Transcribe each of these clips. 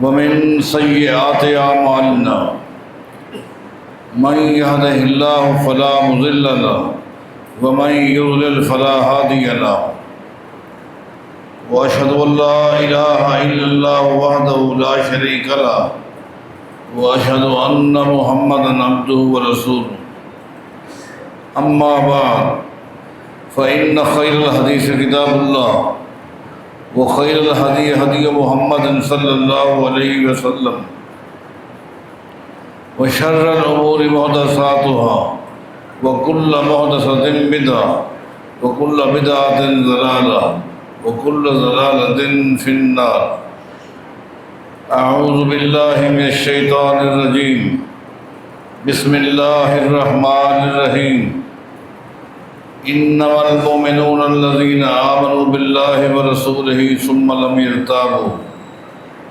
ومن سيئات أعمالنا من يهده الله فلا مضل له ومن يضلل فلا هادي له وأشهد أن لا إله إلا الله وحده لا شريك له وأشهد أن محمدا عبده ورسوله أما بعد فإن خير الحديث كتاب الله وخير الهدي هدي محمد صلى الله عليه وسلم وشر الأمور محدثاتها وكل محدثة بدعة وكل بدعة ضلالة وكل ضلالة في النار. أعوذ بالله من الشيطان الرجيم. بسم الله الرحمن الرحيم. إنما المؤمنون الذين آمنوا بالله ورسوله ثم لم يرتابوا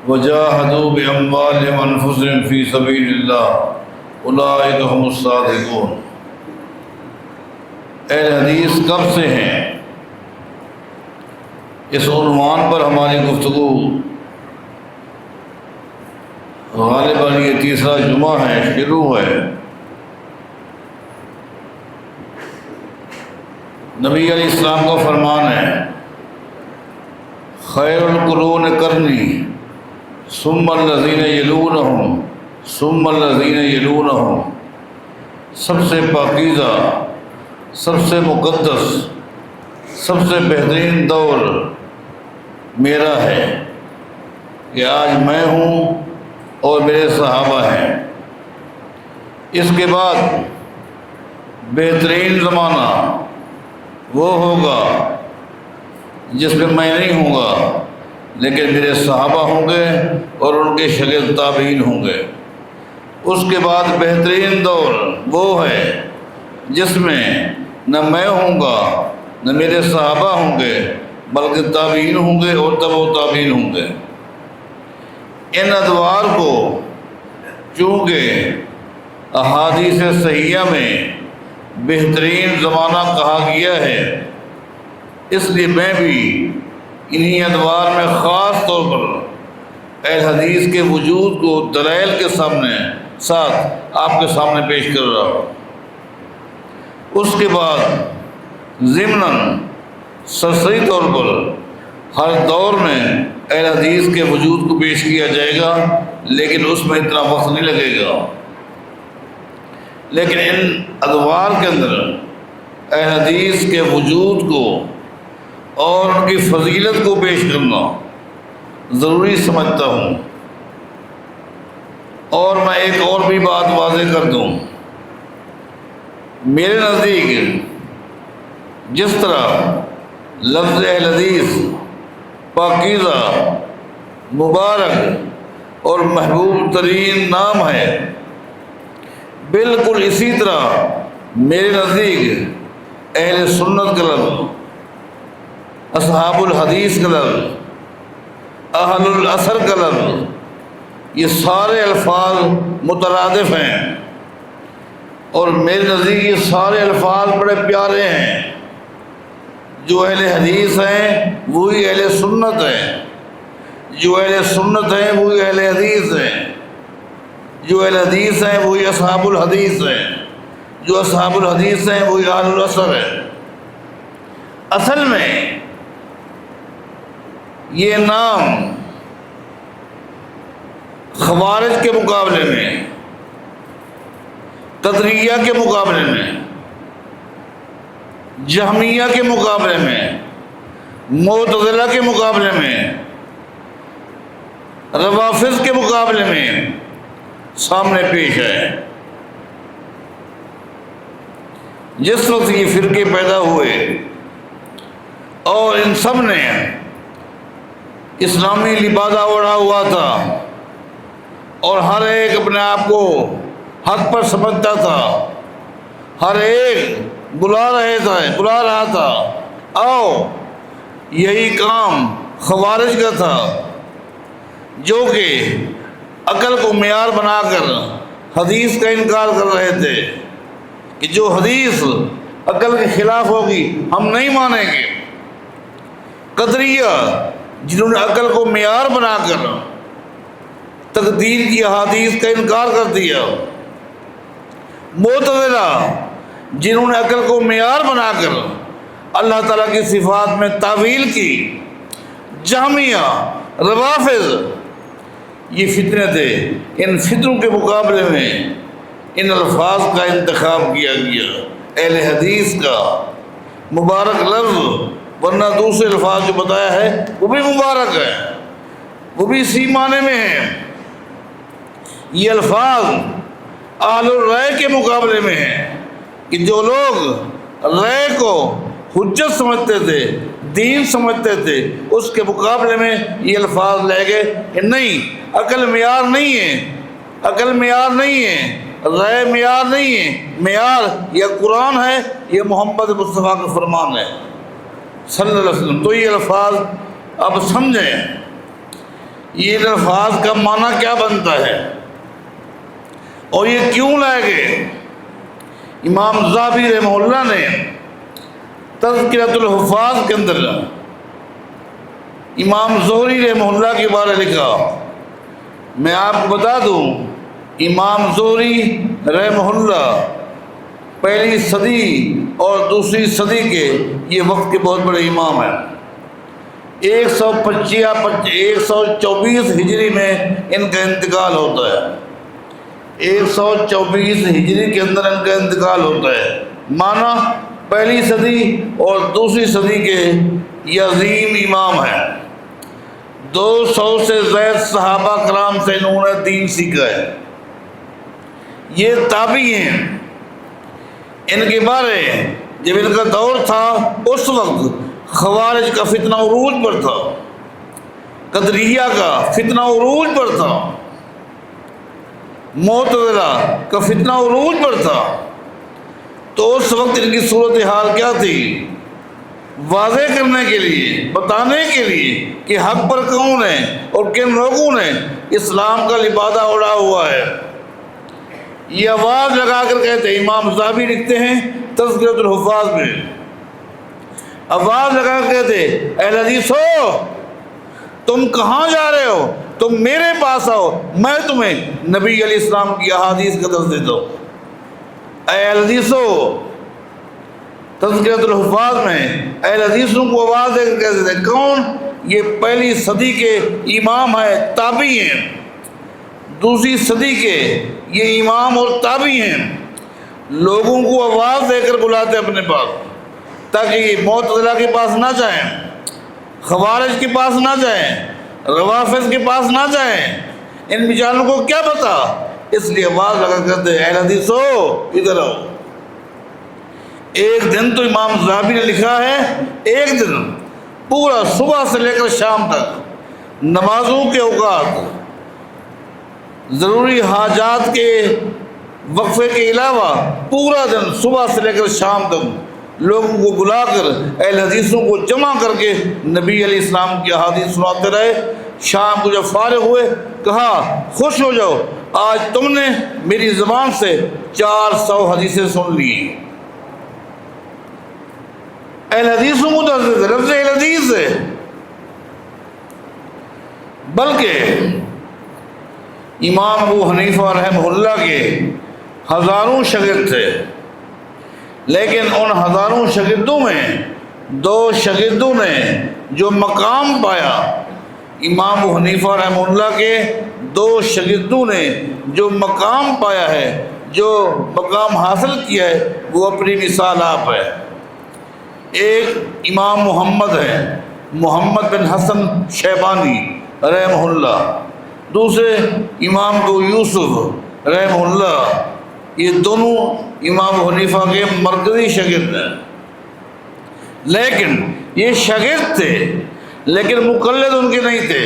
وجاهدوا بأموالهم وأنفسهم في سبيل الله أولئك هم الصادقون. اہل حدیث کب سے ہیں؟ اس عنوان پر ہماری گفتگو غالباً یہ تیسرا جمعہ ہے، شروع ہے۔ نبی علیہ السلام کا فرمان ہے، خیر القرون قرنی ثم الذین یلونہم ثم الذین یلونہم، سب سے پاکیزہ، سب سے مقدس، سب سے بہترین دور میرا ہے کہ آج میں ہوں اور میرے صحابہ ہیں۔ اس کے بعد بہترین زمانہ وہ ہوگا جس میں میں نہیں ہوں گا لیکن میرے صحابہ ہوں گے اور ان کے شاگرد تابعین ہوں گے۔ اس کے بعد بہترین دور وہ ہے جس میں نہ میں ہوں گا نہ میرے صحابہ ہوں گے بلکہ تابعین ہوں گے اور تبع تابعین ہوں گے۔ ان ادوار کو چونکہ احادیث صحیحہ میں بہترین زمانہ کہا گیا ہے، اس لیے میں بھی انہی ادوار میں خاص طور پر اہل حدیث کے وجود کو دلائل کے ساتھ آپ کے سامنے پیش کر رہا ہوں۔ اس کے بعد ضمناً سرسری طور پر ہر دور میں اہل حدیث کے وجود کو پیش کیا جائے گا، لیکن اس میں اتنا وقت نہیں لگے گا۔ لیکن ان ادوار کے اندر اہل حدیث کے وجود کو اور ان کی فضیلت کو پیش کرنا ضروری سمجھتا ہوں۔ اور میں ایک اور بھی بات واضح کر دوں، میرے نزدیک جس طرح لفظ اہل حدیث پاکیزہ، مبارک اور محبوب ترین نام ہے، بالکل اسی طرح میرے نزدیک اہل سنت کا لفظ، اصحاب الحدیث کا لفظ، اہل الاثر کا لفظ، یہ سارے الفاظ مترادف ہیں اور میرے نزدیک یہ سارے الفاظ بڑے پیارے ہیں۔ جو اہل حدیث ہیں وہی اہل سنت ہیں، جو اہل سنت ہیں وہی اہل حدیث ہیں، جو اہل حدیث ہیں وہی اصحاب الحدیث ہیں، جو اصحاب الحدیث ہیں وہی اہل الاثر ہیں۔ اصل میں یہ نام خوارج کے مقابلے میں، قدریہ کے مقابلے میں، جہمیہ کے مقابلے میں، معتزلہ کے مقابلے میں، روافض کے مقابلے میں سامنے پیش ہے۔ جس وقت یہ فرقے پیدا ہوئے اور ان سب نے اسلامی لبادہ اوڑھا ہوا تھا اور ہر ایک اپنے آپ کو حق پر سمجھتا تھا، ہر ایک بلا رہا تھا آؤ، یہی کام خوارج کا تھا جو کہ عقل کو معیار بنا کر حدیث کا انکار کر رہے تھے کہ جو حدیث عقل کے خلاف ہوگی ہم نہیں مانیں گے۔ قدریہ جنہوں نے عقل کو معیار بنا کر تقدیر کی احادیث کا انکار کر دیا۔ معتزلہ جنہوں نے عقل کو معیار بنا کر اللہ تعالیٰ کی صفات میں تعویل کی۔ جہمیہ، روافض، یہ فتنے تھے۔ ان فتنوں کے مقابلے میں ان الفاظ کا انتخاب کیا گیا، اہل حدیث کا مبارک لفظ، ورنہ دوسرے الفاظ جو بتایا ہے وہ بھی مبارک ہے، وہ بھی اسی معنی میں ہیں۔ یہ الفاظ اہل الرائے کے مقابلے میں ہیں کہ جو لوگ رائے کو حجت سمجھتے تھے، دین سمجھتے تھے، اس کے مقابلے میں یہ الفاظ لے گئے کہ نہیں، عقل معیار نہیں ہے، عقل معیار نہیں ہے، رائے معیار نہیں ہے، معیار یہ قرآن ہے، یہ محمد مصطفیٰ کا فرمان ہے صلی اللہ علیہ وسلم۔ تو یہ الفاظ اب سمجھیں، یہ الفاظ کا معنی کیا بنتا ہے اور یہ کیوں لائے گئے۔ امام ذہبی رحمہ اللہ نے تذکرۃ الحفاظ کے اندر امام زہری رحمہ اللہ کے بارے لکھا۔ میں آپ کو بتا دوں، امام زہری رحمہ اللہ پہلی صدی اور دوسری صدی کے یہ وقت کے بہت بڑے امام ہیں۔ 124 ہجری میں ان کا انتقال ہوتا ہے، 124 ہجری کے اندر ان کا انتقال ہوتا ہے۔ معنی پہلی صدی اور دوسری صدی کے یہ عظیم امام ہیں۔ 200 سے زائد صحابہ کرام سے انہوں نے دین سیکھا ہے۔ یہ تابعی ہیں۔ ان کے بارے جب ان کا دور تھا اس وقت خوارج کا فتنہ عروج پر تھا، قدریہ کا فتنہ عروج پر تھا، معتزلہ کا فتنہ عروج پر تھا۔ تو اس وقت ان کی صورتحال کیا تھی؟ واضح کرنے کے لیے، بتانے کے لیے کہ حق پر کون ہے اور کن لوگوں نے اسلام کا لبادہ اڑا ہوا ہے، یہ آواز لگا کر کہتے ہیں۔ امام ذہبی لکھتے ہیں تذکرۃ الحفاظ میں، آواز لگا کر کہتے ہیں، اہل حدیث ہو، تم کہاں جا رہے ہو؟ تم میرے پاس آؤ، میں تمہیں نبی علیہ السلام کی احادیث کا درس دیتا ہوں۔ اے اہل حدیثو، تذکرۃ الحفاظ میں اہل حدیثوں کو آواز دے کر کہتے تھے، کون؟ یہ پہلی صدی کے امام ہیں، تابعی ہیں۔ دوسری صدی کے یہ امام اور تابعی ہیں، لوگوں کو آواز دے کر بلاتے اپنے پاس، تاکہ یہ معتزلہ کے پاس نہ جائیں، خوارج کے پاس نہ جائیں، روافض کے پاس نہ جائیں۔ ان بیچاروں کو کیا پتا، اس لیے آواز لگا کرتے اہل حدیث ہو ادھر آؤ۔ ایک دن تو امام ذہبی نے لکھا ہے، ایک دن پورا صبح سے لے کر شام تک نمازوں کے اوقات، ضروری حاجات کے وقفے کے علاوہ پورا دن صبح سے لے کر شام تک لوگوں کو بلا کر اہل حدیثوں کو جمع کر کے نبی علیہ السلام کی احادیث سناتے رہے۔ شام کو جب فارغ ہوئے کہا، خوش ہو جاؤ، آج تم نے میری زبان سے 400 حدیثیں سن لی۔ اہل حدیثوں کو لفظ اہل حدیث ہے، بلکہ امام ابو حنیفہ رحمہ اللہ کے ہزاروں شاگرد تھے، لیکن ان ہزاروں شاگردوں میں 2 شاگردوں نے جو مقام پایا، امام ابو حنیفہ رحمہ اللہ کے 2 شاگردوں نے جو مقام پایا ہے، جو مقام حاصل کیا ہے، وہ اپنی مثال آپ ہے۔ ایک امام محمد ہے، محمد بن حسن شیبانی رحمہ اللہ، دوسرے امام ابو یوسف رحمہ اللہ، یہ دونوں امام حنیفہ کے مرکزی شاگرد ہیں۔ لیکن یہ شاگرد تھے، لیکن مقلد ان کے نہیں تھے۔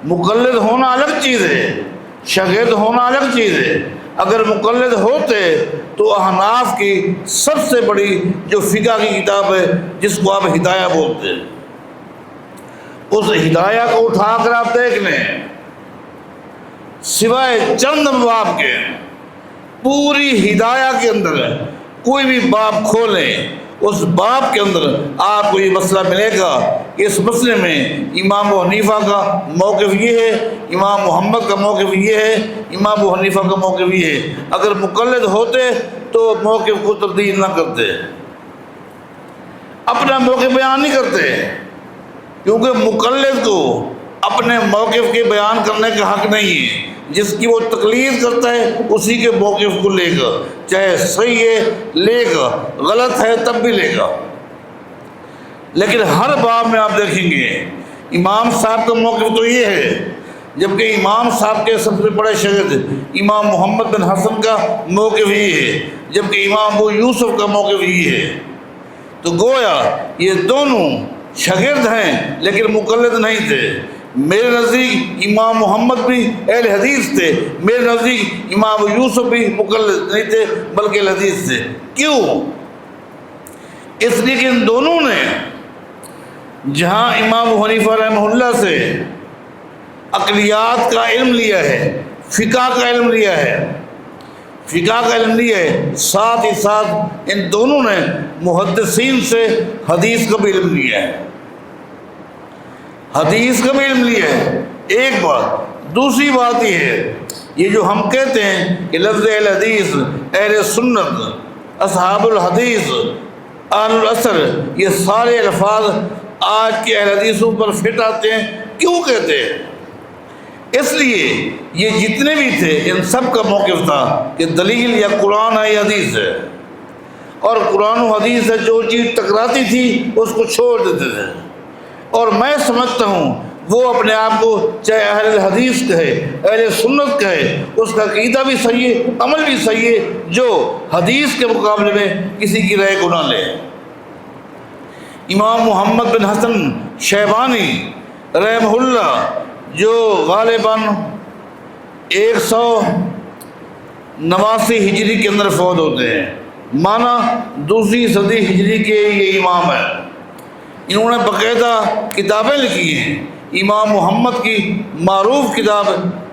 مقلد ہونا الگ چیز ہے، شاگرد ہونا الگ چیز ہے۔ اگر مقلد ہوتے تو احناف کی سب سے بڑی جو فقہ کی کتاب ہے، جس کو آپ ہدایہ بولتے ہیں، اس ہدایہ کو اٹھا کر آپ دیکھ لیں، سوائے چند ابواب کے پوری ہدایہ کے اندر کوئی بھی باب کھولیں، اس باب کے اندر آپ کو یہ مسئلہ ملے گا اس مسئلے میں امام ابو حنیفہ کا موقف یہ ہے، امام محمد کا موقف یہ ہے، امام ابو حنیفہ کا موقف یہ ہے۔ اگر مقلد ہوتے تو موقف کو تبدیل نہ کرتے، اپنا موقف بیان نہیں کرتے، کیونکہ مقلد کو اپنے موقف کے بیان کرنے کا حق نہیں ہے۔ جس کی وہ تقلید کرتا ہے اسی کے موقف کو لے گا، چاہے صحیح ہے لے گا، غلط ہے تب بھی لے گا۔ لیکن ہر باب میں آپ دیکھیں گے امام صاحب کا موقف تو یہ ہے، جبکہ امام صاحب کے سب سے بڑے شاگرد امام محمد بن حسن کا موقف یہ ہے، جبکہ امام ابو یوسف کا موقف یہ ہے۔ تو گویا یہ دونوں شاگرد ہیں لیکن مقلد نہیں تھے۔ میرے نزدیک امام محمد بھی اہل حدیث تھے، میرے نزدیک امام ابو یوسف بھی مقلد نہیں تھے بلکہ اہل حدیث تھے۔ کیوں؟ اس لیے کہ ان دونوں نے جہاں امام ابو حنیفہ رحمہ اللہ سے عقلیات کا علم لیا ہے، فقہ کا علم لیا ہے، ساتھ ہی ساتھ ان دونوں نے محدثین سے حدیث کا بھی علم لیا ہے، ایک بات۔ دوسری بات یہ ہے، یہ جو ہم کہتے ہیں کہ لفظ اہل حدیث، اہل سنت، اصحاب الحدیث، اہل الاثر، یہ سارے الفاظ آج کے اہل حدیثوں پر فٹ آتے ہیں۔ کیوں کہتے ہیں؟ اس لیے یہ جتنے بھی تھے ان سب کا موقف تھا کہ دلیل یا قرآن ہے یا حدیث ہے، اور قرآن و حدیث سے جو چیز ٹکراتی تھی اس کو چھوڑ دیتے تھے۔ اور میں سمجھتا ہوں وہ اپنے آپ کو چاہے اہل حدیث کہے، اہل سنت کہے، اس کا عقیدہ بھی صحیح ہے، عمل بھی صحیح ہے، جو حدیث کے مقابلے میں کسی کی رائے کو نہ لے۔ امام محمد بن حسن شیبانی رحمہ اللہ جو غالباً 189 ہجری کے اندر فوت ہوتے ہیں، مانا دوسری صدی ہجری کے یہ امام ہیں۔ انہوں نے باقاعدہ کتابیں لکھی ہیں۔ امام محمد کی معروف کتاب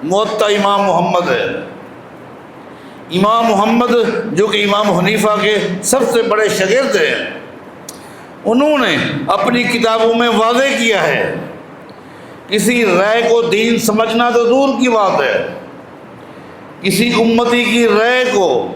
موطا امام محمد ہے۔ امام محمد جو کہ امام حنیفہ کے سب سے بڑے شاگرد ہیں، انہوں نے اپنی کتابوں میں واضح کیا ہے کسی رائے کو دین سمجھنا تو دور کی بات ہے، کسی امتی کی رائے کو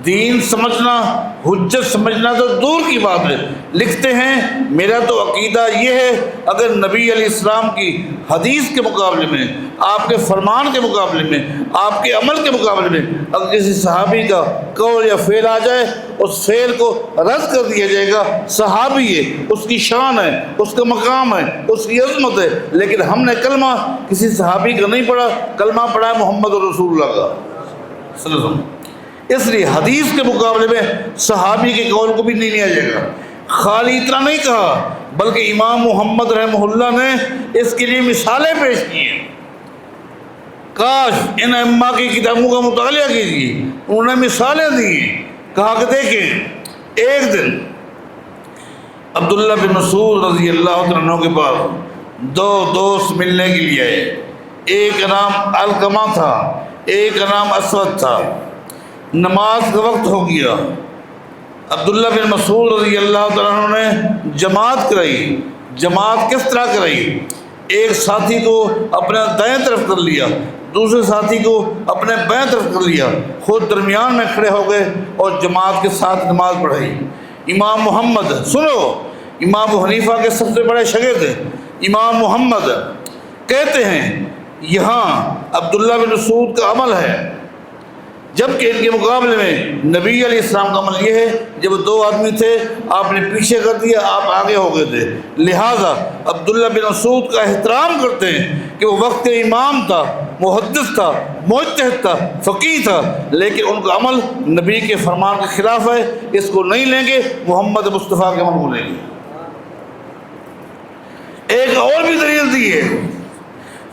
دین سمجھنا، حجت سمجھنا تو دور کی بات ہے۔ لکھتے ہیں میرا تو عقیدہ یہ ہے اگر نبی علیہ السلام کی حدیث کے مقابلے میں، آپ کے فرمان کے مقابلے میں، آپ کے عمل کے مقابلے میں اگر کسی صحابی کا قول یا فعل آ جائے اس فعل کو رد کر دیا جائے گا۔ صحابی ہے، اس کی شان ہے، اس کا مقام ہے، اس کی عظمت ہے، لیکن ہم نے کلمہ کسی صحابی کا نہیں پڑھا، کلمہ پڑھا ہے محمد رسول اللہ کا صلی اللہ علیہ وسلم۔ اس لیے حدیث کے مقابلے میں صحابی کے قول کو بھی نہیں لیا جائے گا۔ خالی اتنا نہیں کہا بلکہ امام محمد رحمہ اللہ نے اس کے لیے مثالیں پیش کی ہیں۔ کاش ان ائمہ کی کتابوں کا مطالعہ کیجیے، انہوں نے مثالیں دی، کہا کہ دیکھیں ایک دن عبداللہ بن مسعود رضی اللہ عنہ کے پاس دو دوست ملنے کے لیے آئے، ایک کا نام علقمہ تھا، ایک کا نام اسود تھا۔ نماز کا وقت ہو گیا، عبداللہ بن مسعود رضی اللہ عنہ نے جماعت کرائی۔ جماعت کس طرح کرائی؟ ایک ساتھی کو اپنے دائیں طرف کر لیا، دوسرے ساتھی کو اپنے بائیں طرف کر لیا، خود درمیان میں کھڑے ہو گئے اور جماعت کے ساتھ نماز پڑھائی۔ امام محمد، سنو، امام ابو حنیفہ کے سب سے بڑے شاگرد ہیں، امام محمد کہتے ہیں یہاں عبداللہ بن مسعود کا عمل ہے، جبکہ ان کے مقابلے میں نبی علیہ السلام کا عمل یہ ہے جب دو آدمی تھے آپ نے پیچھے کر دیا، آپ آگے ہو گئے تھے۔ لہٰذا عبداللہ بن مسعود کا احترام کرتے ہیں کہ وہ وقت کے امام تھا، محدث تھا، مجتہد تھا، فقیہ تھا، لیکن ان کا عمل نبی کے فرمان کے خلاف ہے، اس کو نہیں لیں گے، محمد مصطفیٰ کے عمل کو لیں گے۔ ایک اور بھی دلیل دی ہے،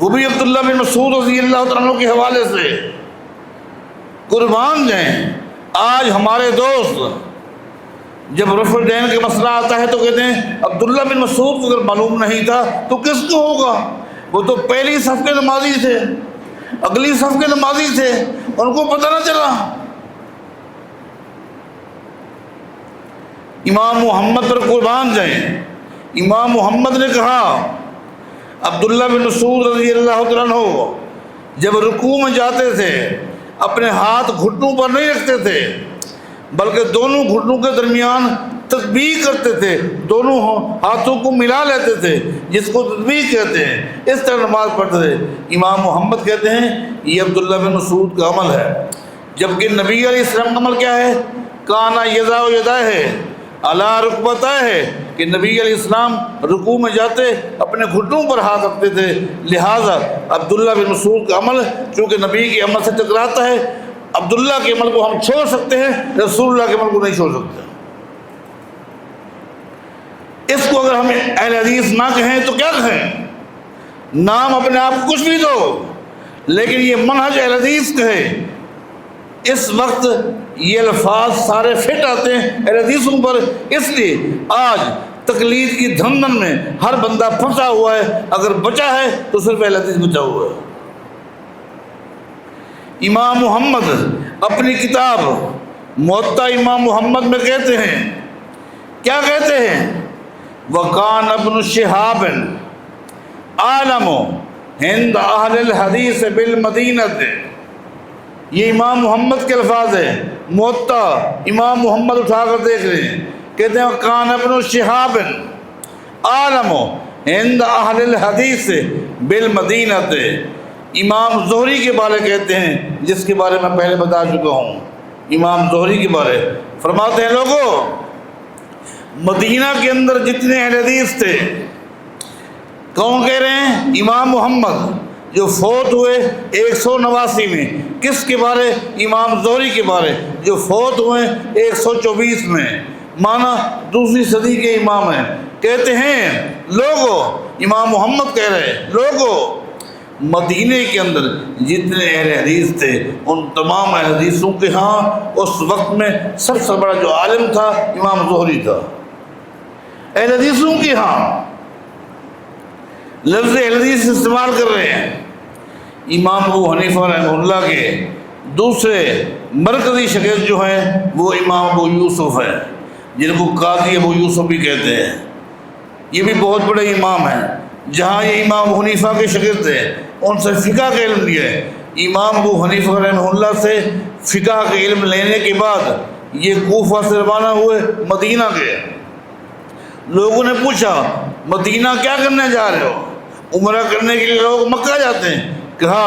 وہ بھی عبداللہ بن مسعود رضی اللہ عنہ کے حوالے سے۔ قربان جائیں، آج ہمارے دوست جب رفع الدین کا مسئلہ آتا ہے تو کہتے ہیں عبداللہ بن مسعود کو اگر معلوم نہیں تھا تو کس کو ہوگا، وہ تو پہلی صف کے نمازی تھے، اگلی صف کے نمازی تھے، ان کو پتہ نہ چلا۔ امام محمد پر قربان جائیں، امام محمد نے کہا عبداللہ بن مسعود رضی اللہ تعالیٰ عنہ جب رکوع میں جاتے تھے اپنے ہاتھ گھٹنوں پر نہیں رکھتے تھے بلکہ دونوں گھٹنوں کے درمیان تسبیح کرتے تھے، دونوں ہاتھوں کو ملا لیتے تھے جس کو تسبیح کہتے ہیں، اس طرح نماز پڑھتے تھے۔ امام محمد کہتے ہیں یہ عبداللہ بن مسعود کا عمل ہے، جبکہ نبی علیہ السلام کا عمل کیا ہے؟ کانا یضع یدیہ علی رکبتیہ، کہ نبی علیہ السلام رکوع میں جاتے اپنے گھٹنوں پر ہاتھ رکھتے تھے۔ لہٰذا عبداللہ بن مسعود کا عمل چونکہ نبی کے عمل سے ٹکراتا ہے، عبداللہ کے عمل کو ہم چھوڑ سکتے ہیں، رسول اللہ کے عمل کو نہیں چھوڑ سکتے۔ اس کو اگر ہم اہل حدیث نہ کہیں تو کیا کہیں؟ نام اپنے آپ کو کچھ بھی دو، لیکن یہ منہج اہل حدیث کہے۔ اس وقت یہ الفاظ سارے فٹ آتے ہیں اہل حدیثوں پر، اس لیے آج تقلید کی دھندن میں ہر بندہ پھنسا ہوا ہے، اگر بچا ہے تو صرف اہل حدیث بچا ہوا ہے۔ امام محمد اپنی کتاب موطا امام محمد میں کہتے ہیں، کیا کہتے ہیں؟ وَقَانَ ابْنُ شِهَابٍ عَالَمُ عِنْدَ أَهْلِ الْحَدِيثِ بِالْمَدِينَةِ۔ یہ امام محمد کے الفاظ ہیں، موطا امام محمد اٹھا کر دیکھ رہے ہیں، کہتے ہیں وَقَانَ ابْنُ شِهَابٍ عَالَمُ عِنْدَ أَهْلِ الْحَدِيثِ بِالْمَدِينَةِ۔ امام زہری کے بارے کہتے ہیں، جس کے بارے میں پہلے بتا چکا ہوں، امام زہری کے بارے فرماتے ہیں لوگوں مدینہ کے اندر جتنے اہل حدیث تھے، کون کہہ رہے ہیں؟ امام محمد جو فوت ہوئے 189 میں، کس کے بارے؟ امام زہری کے بارے جو فوت ہوئے 124 میں، مانا دوسری صدی کے امام ہیں۔ کہتے ہیں لوگوں، امام محمد کہہ رہے ہیں لوگوں مدینے کے اندر جتنے اہل حدیث تھے ان تمام اہل حدیثوں کے ہاں اس وقت میں سب سے بڑا جو عالم تھا امام زہری تھا۔ اہل حدیثوں کے ہاں لفظ اہل حدیث استعمال کر رہے ہیں۔ امام ابو حنیفہ رحمہ اللہ کے دوسرے مرکزی شاگرد جو ہیں وہ امام ابو یوسف ہیں، جن کو قاضی ابو یوسف بھی کہتے ہیں۔ یہ بھی بہت بڑے امام ہیں۔ جہاں یہ امام ابو حنیفہ کے شاگرد تھے ان سے فقہ کا علم لیا ہے۔ امام ابو حنیفہ رحمہ اللہ سے فقہ کا علم لینے کے بعد یہ کوفہ سے روانہ ہوئے، مدینہ گئے۔ لوگوں نے پوچھا مدینہ کیا کرنے جا رہے ہو؟ عمرہ کرنے کے لیے لوگ مکہ جاتے ہیں۔ کہا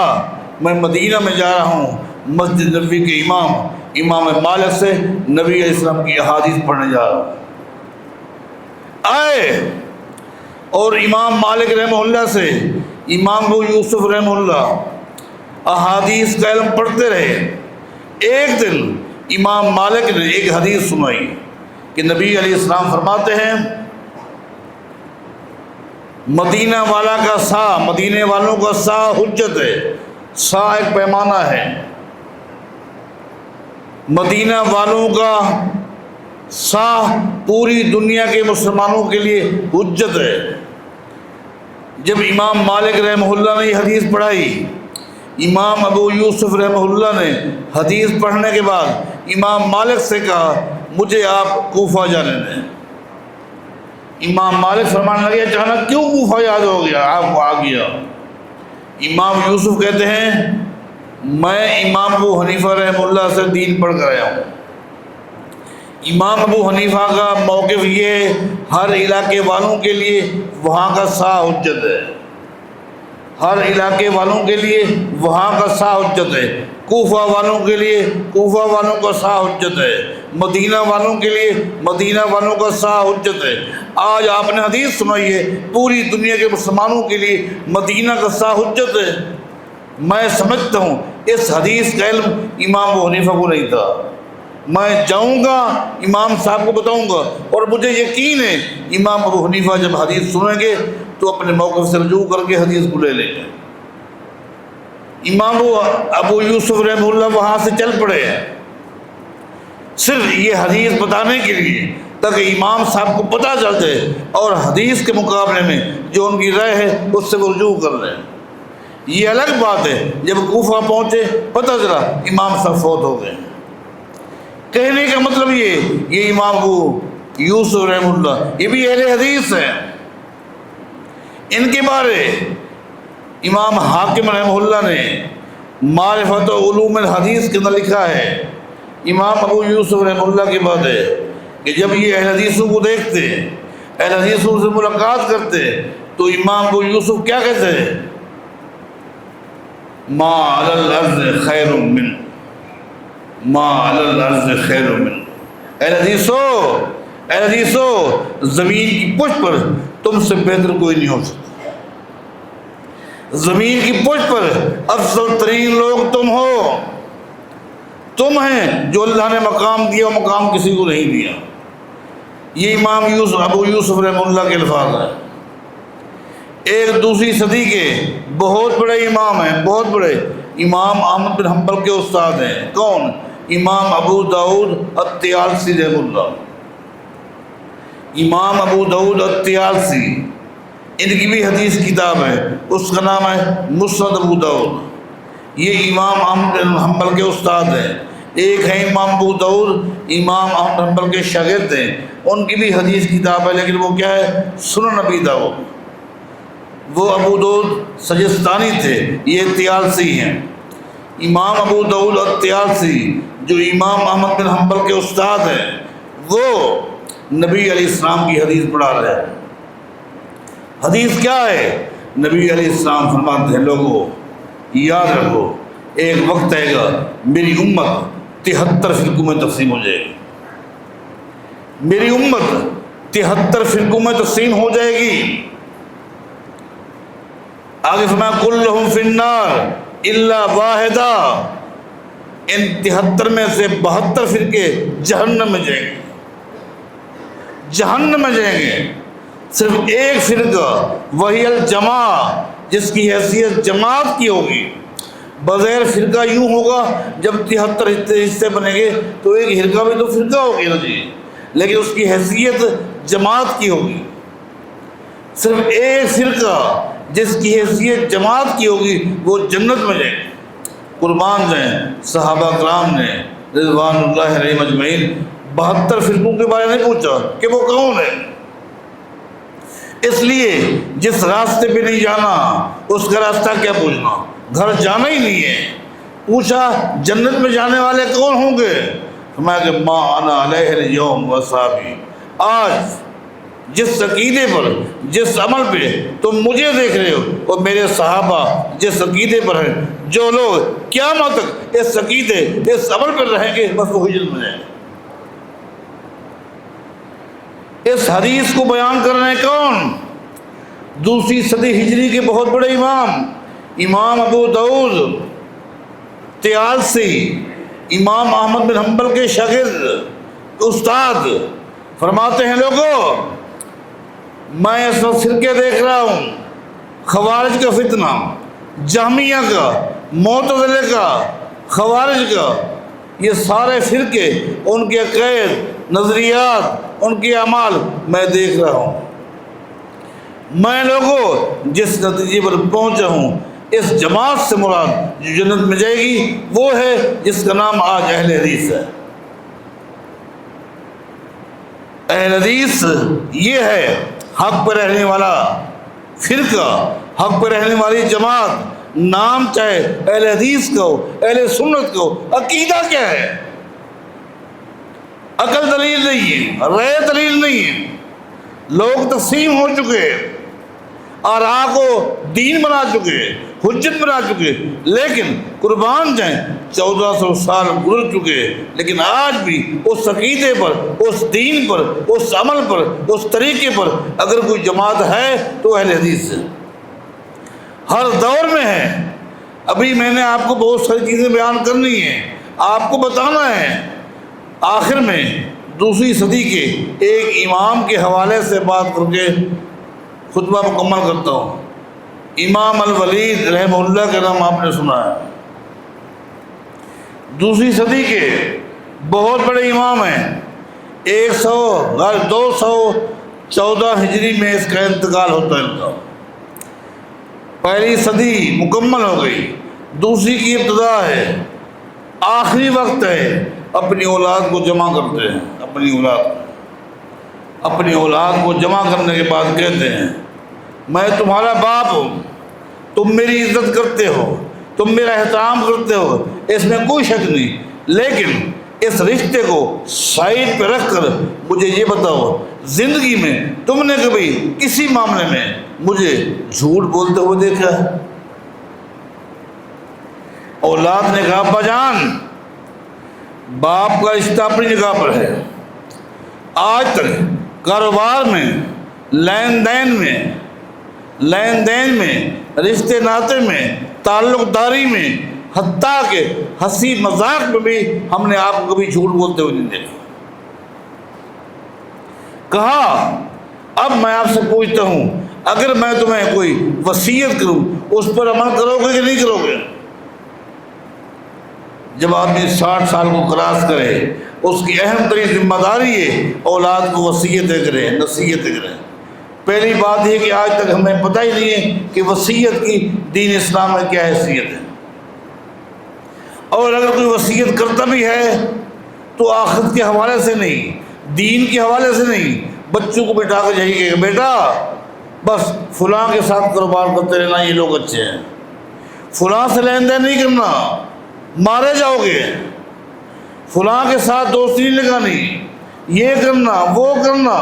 میں مدینہ میں جا رہا ہوں، مسجد نبوی کے امام مالک سے نبی علیہ السلام کی احادیث پڑھنے جا رہا ہوں۔ آئے اور امام مالک رحمہ اللہ سے امام ابو یوسف رحمہ اللہ احادیث کا علم پڑھتے رہے۔ ایک دن امام مالک نے ایک حدیث سنائی کہ نبی علیہ السلام فرماتے ہیں مدینہ والا کا سا، مدینے والوں کا سا حجت ہے۔ سا ایک پیمانہ ہے، مدینہ والوں کا سا پوری دنیا کے مسلمانوں کے لیے حجت ہے۔ جب امام مالک رحمہ اللہ نے یہ حدیث پڑھائی، امام ابو یوسف رحمہ اللہ نے حدیث پڑھنے کے بعد امام مالک سے کہا مجھے آپ کوفہ جانے دیں۔ امام مالک فرمانے لگے اچانک کیوں کوفہ یاد ہو گیا، آپ کو آ گیا؟ امام یوسف کہتے ہیں میں امام ابو حنیفہ رحمہ اللہ سے دین پڑھ کر آیا ہوں۔ امام ابو حنیفہ کا موقف یہ ہر علاقے والوں کے لیے وہاں کا سا حجت ہے، ہر علاقے والوں کے لیے وہاں کا سا حجت ہے۔ کوفہ والوں کے لیے کوفہ والوں کا سا حجت ہے، مدینہ والوں کے لیے مدینہ والوں کا سا حجت ہے۔ آج آپ نے حدیث سنائی ہے پوری دنیا کے مسلمانوں کے لیے مدینہ کا سا حجت ہے۔ میں سمجھتا ہوں اس حدیث کا علم امام ابو حنیفہ کو نہیں تھا۔ میں جاؤں گا امام صاحب کو بتاؤں گا، اور مجھے یقین ہے امام ابو حنیفہ جب حدیث سنیں گے تو اپنے موقف سے رجوع کر کے حدیث کو لے لیں گے۔ امام ابو یوسف رحمہ اللہ وہاں سے چل پڑے ہیں صرف یہ حدیث بتانے کے لیے تاکہ امام صاحب کو پتہ چل جائے اور حدیث کے مقابلے میں جو ان کی رائے ہے اس سے وہ رجوع کر لیں۔ یہ الگ بات ہے جب کوفہ پہنچے پتہ چلا امام صاحب فوت ہو گئے۔ کہنے کا مطلب یہ امام ابو یوسف رحمہ اللہ یہ بھی اہل حدیث ہیں۔ ان کے بارے امام حاکم رحمہ اللہ نے معرفت و علوم الحدیث کے اندر لکھا ہے، امام ابو یوسف رحمہ اللہ کی بات ہے کہ جب یہ اہل حدیثوں کو دیکھتے، اہل حدیثوں سے ملاقات کرتے، تو امام ابو یوسف کیا کہتے ہیں؟ ما علی الارض خیر من، ما علی الارض خیر من، اہل حدیثو زمین کی پشت پر تم سے بہتر کوئی نہیں ہو سکتا، زمین کی پشت پر افضل ترین لوگ تم ہو، تم ہیں جو اللہ نے مقام دیا، مقام کسی کو نہیں دیا۔ یہ امام ابو یوسف رحمہ اللہ کے الفاظ ہیں۔ ایک دوسری صدی کے بہت بڑے امام ہیں، بہت بڑے امام احمد بن حنبل کے استاد ہیں۔ کون؟ امام ابو داؤد الطیالسی رحمہ اللہ، امام ابو داؤد الطیالسی، ان کی بھی حدیث کتاب ہے، اس کا نام ہے مسند ابو داؤد۔ یہ امام احمد بن حنبل کے استاد ہیں۔ ایک ہے امام ابو داؤد، امام احمد بن حنبل کے شاگرد ہیں، ان کی بھی حدیث کتاب ہے، لیکن وہ کیا ہے؟ سنن ابی داؤد۔ وہ ابو داؤد سجستانی تھے، یہ طیالسی ہیں۔ امام ابو داؤد الطیالسی جو امام احمد بن حنبل کے استاد ہیں، وہ نبی علیہ السلام کی حدیث پڑھا رہے ہیں۔ حدیث کیا ہے؟ نبی علیہ السلام فرماتے ہیں، لوگوں یاد رکھو ایک وقت آئے گا میری امت 73 فرقوں میں تقسیم ہو جائے گی، میری امت 73 فرقوں میں تقسیم ہو جائے گی۔ آگے فرمایا کلہم فی النار الا واحدہ، ان 73 میں سے 72 فرقے جہنم میں جائیں گے، جہنم میں جائیں گے۔ صرف ایک فرقہ وہی الجماع، جس کی حیثیت جماعت کی ہوگی۔ بغیر فرقہ یوں ہوگا جب 73 حصے بنیں گے تو ایک فرقہ بھی تو فرقہ ہوگی نا جی، لیکن اس کی حیثیت جماعت کی ہوگی۔ صرف ایک فرقہ جس کی حیثیت جماعت کی ہوگی وہ جنت میں جائے۔ قربان جائیں صحابہ کرام نے رضوان اللہ علیہم اجمعین 72 فرقوں کے بارے میں پوچھا کہ وہ کون ہے، اس لیے جس راستے پہ نہیں جانا اس کا راستہ کیا پوچھنا، گھر جانا ہی نہیں ہے۔ پوچھا جنت میں جانے والے کون ہوں گے؟ فرمایا کہ ما انا علیہ اليوم واصحابی، آج جس عقیدے پر، جس عمل پہ تم مجھے دیکھ رہے ہو اور میرے صحابہ جس عقیدے پر ہیں، جو لوگ قیامت تک اس عقیدے، اس عمل پر رہیں گے، بس وہی جنت میں جائیں گے۔ اس حدیث کو بیان کر رہے ہیں کون؟ دوسری صدی ہجری کے بہت بڑے امام، امام ابو داؤد طیالسی، امام احمد بن حنبل کے شاگرد استاد، فرماتے ہیں لوگوں میں اس وقت فرقے دیکھ رہا ہوں، خوارج کا فتنہ، جہمیہ کا، معتزلہ کا، خوارج کا، یہ سارے فرقے، ان کے عقائد، نظریات، ان کے اعمال میں دیکھ رہا ہوں۔ میں لوگوں جس نتیجے پر پہنچا ہوں، اس جماعت سے مراد جو جنت میں جائے گی وہ ہے جس کا نام آج اہل حدیث ہے۔ اہل حدیث یہ ہے حق پر رہنے والا فرقہ، حق پر رہنے والی جماعت، نام چاہے اہل حدیث کا ہو، اہل سنت کا ہو، عقیدہ کیا ہے؟ عقل دلیل نہیں ہے، رائے دلیل نہیں ہے۔ لوگ تقسیم ہو چکے، آراء کو دین بنا چکے، حجت بنا چکے، لیکن قربان جائیں 1400 سال گزر چکے، لیکن آج بھی اس عقیدے پر، اس دین پر، اس عمل پر، اس طریقے پر اگر کوئی جماعت ہے تو اہل حدیث ہے، ہر دور میں ہے۔ ابھی میں نے آپ کو بہت ساری چیزیں بیان کرنی ہیں، آپ کو بتانا ہے۔ آخر میں دوسری صدی کے ایک امام کے حوالے سے بات کر کے خطبہ مکمل کرتا ہوں۔ امام الولید رحمہ اللہ کا نام آپ نے سنا ہے، دوسری صدی کے بہت بڑے امام ہیں۔ 214 ہجری میں اس کا انتقال ہوتا ہے ان کا۔ پہلی صدی مکمل ہو گئی، دوسری کی ابتدا ہے، آخری وقت ہے۔ اپنی اولاد کو جمع کرتے ہیں، اپنی اولاد کو جمع کرنے کے بعد کہتے ہیں میں تمہارا باپ ہوں، تم میری عزت کرتے ہو، تم میرا احترام کرتے ہو، اس میں کوئی شک نہیں، لیکن اس رشتے کو سائڈ پہ رکھ کر مجھے یہ بتاؤ، زندگی میں تم نے کبھی کسی معاملے میں مجھے جھوٹ بولتے ہوئے دیکھا ہے؟ اولاد نے کہا ابا جان، باپ کا رشتہ اپنی جگہ پر ہے، آج تک کاروبار میں، لین دین میں، رشتے ناطے میں، تعلق داری میں، حتیٰ کہ ہنسی مذاق میں بھی ہم نے آپ کو کبھی جھوٹ بولتے ہوئے نہیں دیکھا۔ کہا اب میں آپ سے پوچھتا ہوں، اگر میں تمہیں کوئی وصیت کروں اس پر عمل کرو گے کہ نہیں کرو گے؟ جب آدمی 60 سال کو کراس کرے، اس کی اہم ترین ذمہ داری ہے اولاد کو وصیتیں کرے، نصیحتیں کرے۔ پہلی بات یہ کہ آج تک ہمیں پتہ ہی نہیں ہے کہ وصیت کی دین اسلام میں کیا حیثیت ہے، اور اگر کوئی وصیت کرتا بھی ہے تو آخرت کے حوالے سے نہیں، دین کے حوالے سے نہیں۔ بچوں کو بٹھا کے یہی کہ بیٹا بس فلاں کے ساتھ کاروبار کرتے رہنا، یہ لوگ اچھے ہیں، فلاں سے لین دین نہیں کرنا، مارے جاؤ گے، فلاں کے ساتھ دوستی نہیں لگانی، یہ کرنا وہ کرنا،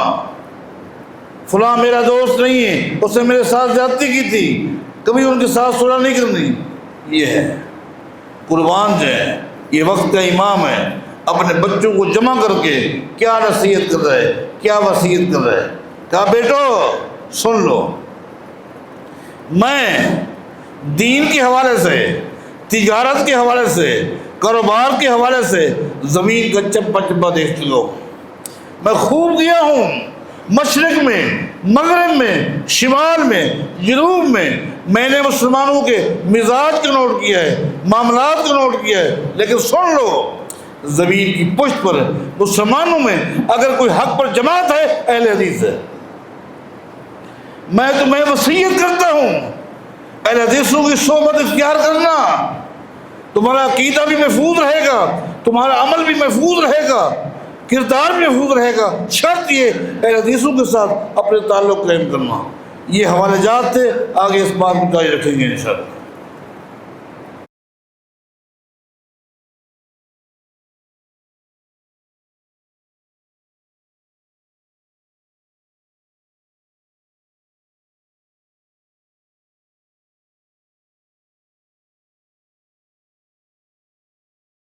فلاں میرا دوست نہیں ہے، اس نے میرے ساتھ زیادتی کی تھی، کبھی ان کے ساتھ صلح نہیں کرنی۔ یہ ہے قربان جو ہے، یہ وقت کا امام ہے، اپنے بچوں کو جمع کر کے کیا نصیحت کر رہا ہے، کیا وصیت کر رہا ہے۔ کہا بیٹو سن لو، میں دین کے حوالے سے، تجارت کے حوالے سے، کاروبار کے حوالے سے زمین کا چپا چپا دیکھ چکا ہوں، میں خوب گیا ہوں، مشرق میں، مغرب میں، شمال میں، جنوب میں نے مسلمانوں کے مزاج کو نوٹ کیا ہے، معاملات کو نوٹ کیا ہے، لیکن سن لو، زمین کی پشت پر مسلمانوں میں اگر کوئی حق پر جماعت ہے، اہل حدیث ہے۔ میں تمہیں وصیت کرتا ہوں اہل حدیثوں کی صحبت اختیار کرنا، تمہارا عقیدہ بھی محفوظ رہے گا، تمہارا عمل بھی محفوظ رہے گا، کردار بھی محفوظ رہے گا، شرط یہ اہل حدیثوں کے ساتھ اپنے تعلق قائم کرنا۔ یہ حوالے جات تھے، آگے اس بات کو جاری رکھیں گے انشاءاللہ۔